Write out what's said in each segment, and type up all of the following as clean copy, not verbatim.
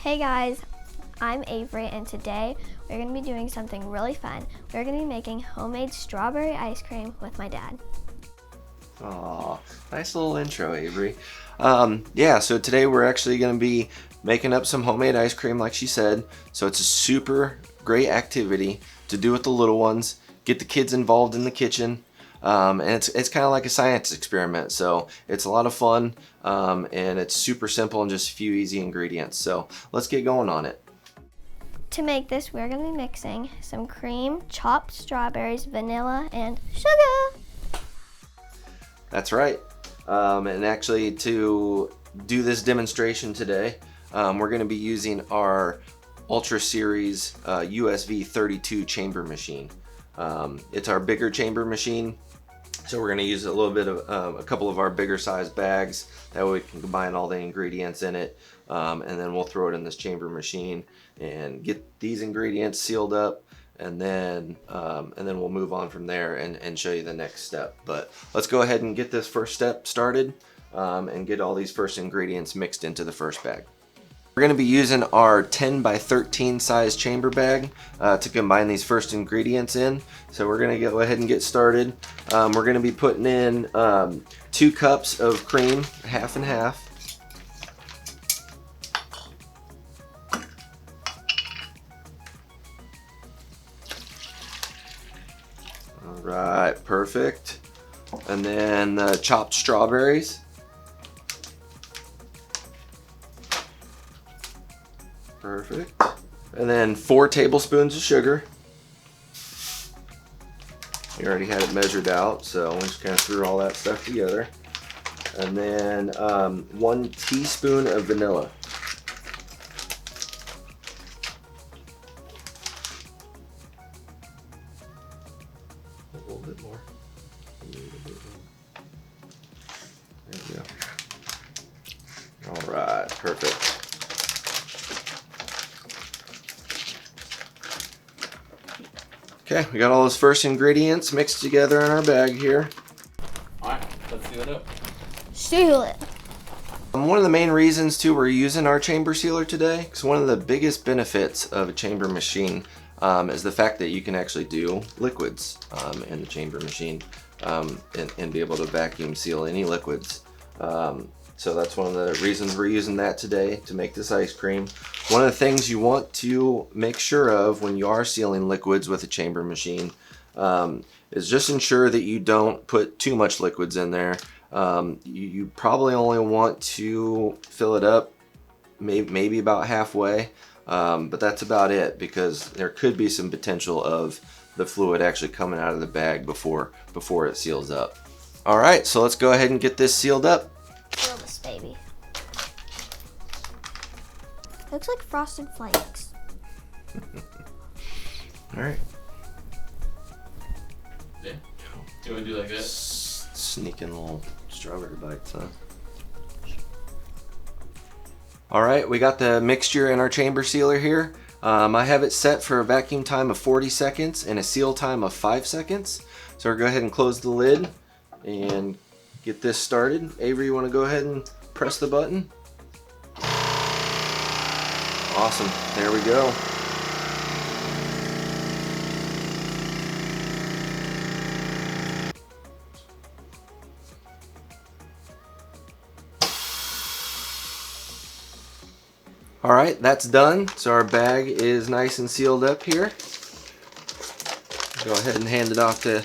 Hey guys, I'm Avery and today we're going to be doing something really fun. We're going to be making homemade strawberry ice cream with my dad. Aw, nice little intro, Avery. Yeah, so today we're actually going to be making up some homemade ice cream like she said. So it's a super great activity to do with the little ones, get the kids involved in the kitchen. And it's kind of like a science experiment, so it's a lot of fun, and it's super simple and just a few easy ingredients. So let's get going on it. To make this, we're going to be mixing some cream, chopped strawberries, vanilla, and sugar. That's right. And actually, to do this demonstration today, we're going to be using our Ultra Series USV 32 chamber machine. It's our bigger chamber machine. So we're going to use a little bit of a couple of our bigger size bags. That way we can combine all the ingredients in it, and then we'll throw it in this chamber machine and get these ingredients sealed up, and then we'll move on from there and show you the next step. But let's go ahead and get this first step started, and get all these first ingredients mixed into the first bag. We're going to be using our 10 by 13 size chamber bag to combine these first ingredients in. So we're going to go ahead and get started. We're going to be putting in 2 cups of cream, half and half. All right, perfect. And then chopped strawberries. Perfect. And then 4 tablespoons of sugar. We already had it measured out, so we just kind of threw all that stuff together. And then 1 teaspoon of vanilla. A little bit more. There we go. All right, perfect. Okay, we got all those first ingredients mixed together in our bag here. Alright, let's seal it up. Seal it. One of the main reasons too we're using our chamber sealer today, because one of the biggest benefits of a chamber machine is the fact that you can actually do liquids in the chamber machine, and be able to vacuum seal any liquids. So that's one of the reasons we're using that today to make this ice cream. One of the things you want to make sure of when you are sealing liquids with a chamber machine is just ensure that you don't put too much liquids in there. You probably only want to fill it up maybe about halfway, but that's about it, because there could be some potential of the fluid actually coming out of the bag before it seals up. All right, so let's go ahead and get this sealed up. Seal this baby. Looks like Frosted Flakes. All right. Yeah. Do you want to do like that? Sneaking little strawberry bites, huh? All right, we got the mixture in our chamber sealer here. I have it set for a vacuum time of 40 seconds and a seal time of 5 seconds. So we'll go ahead and close the lid and get this started. Avery, you want to go ahead and press the button? Awesome, there we go. All right, that's done. So our bag is nice and sealed up here. Go ahead and hand it off to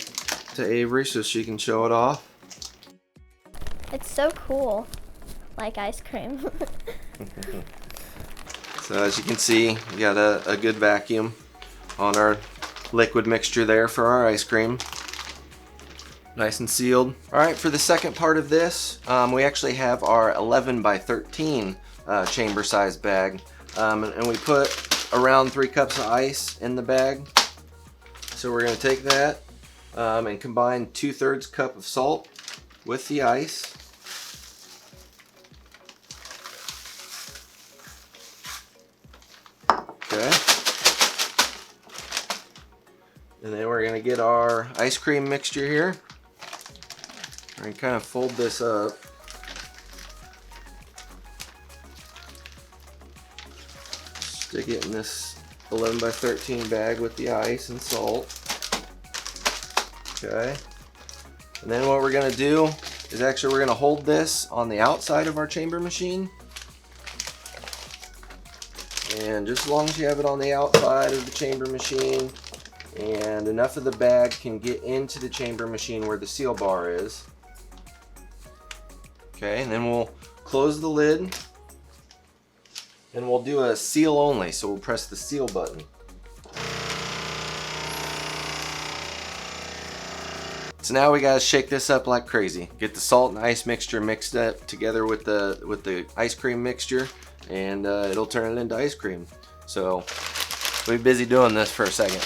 Avery so she can show it off. It's so cool, like ice cream. So as you can see, we got a good vacuum on our liquid mixture there for our ice cream. Nice and sealed. All right, for the second part of this, we actually have our 11 by 13 chamber size bag, and we put around 3 cups of ice in the bag. So we're going to take that and combine 2/3 cup of salt with the ice. Okay. And then we're going to get our ice cream mixture here. We're going to kind of fold this up. Stick it in this 11 by 13 bag with the ice and salt. Okay. And then what we're gonna do is actually we're gonna hold this on the outside of our chamber machine. And just as long as you have it on the outside of the chamber machine and enough of the bag can get into the chamber machine where the seal bar is. Okay, and then we'll close the lid and we'll do a seal only. So we'll press the seal button. So now we gotta shake this up like crazy. Get the salt and ice mixture mixed up together with the ice cream mixture, and it'll turn it into ice cream. So we'll be busy doing this for a second.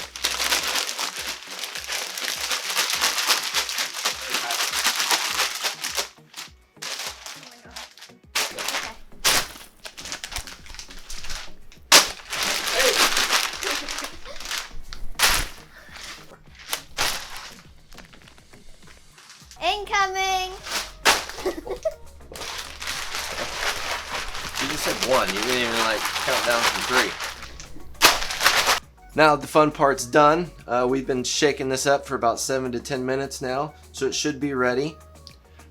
Incoming! You just said one. You didn't even like count down from 3. Now the fun part's done. We've been shaking this up for about 7 to 10 minutes now, so it should be ready.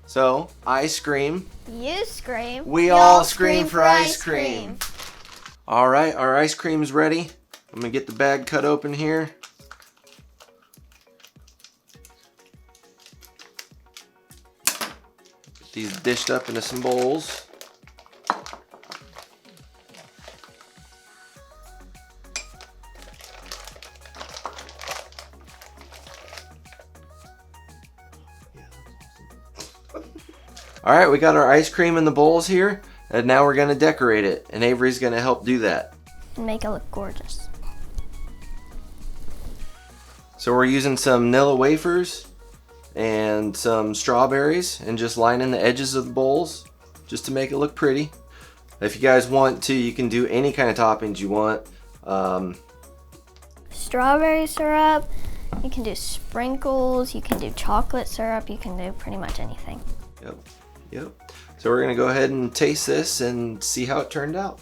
So I scream. You scream. We all scream for ice cream. All right, our ice cream's ready. I'm gonna get the bag cut open here. Get these dished up into some bowls. All right, we got our ice cream in the bowls here, and now we're gonna decorate it, and Avery's gonna help do that. And make it look gorgeous. So we're using some vanilla wafers and some strawberries and just lining the edges of the bowls just to make it look pretty. If you guys want to, you can do any kind of toppings you want. Strawberry syrup, you can do sprinkles, you can do chocolate syrup, you can do pretty much anything. Yep. So we're gonna go ahead and taste this and see how it turned out.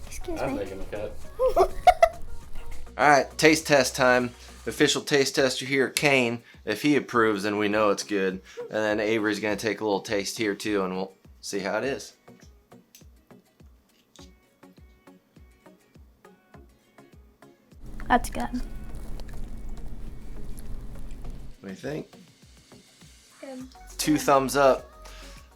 Excuse I'm me. making a cut. All right, taste test time. Official taste tester here, Kane. If he approves, then we know it's good. And then Avery's gonna take a little taste here too, and we'll see how it is. That's good. What do you think? Good. 2 thumbs up.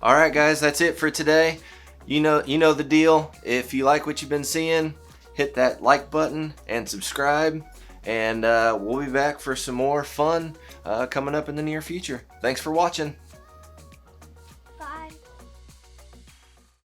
All right, guys, that's it for today. You know the deal. If you like what you've been seeing, hit that like button and subscribe. And we'll be back for some more fun coming up in the near future. Thanks for watching.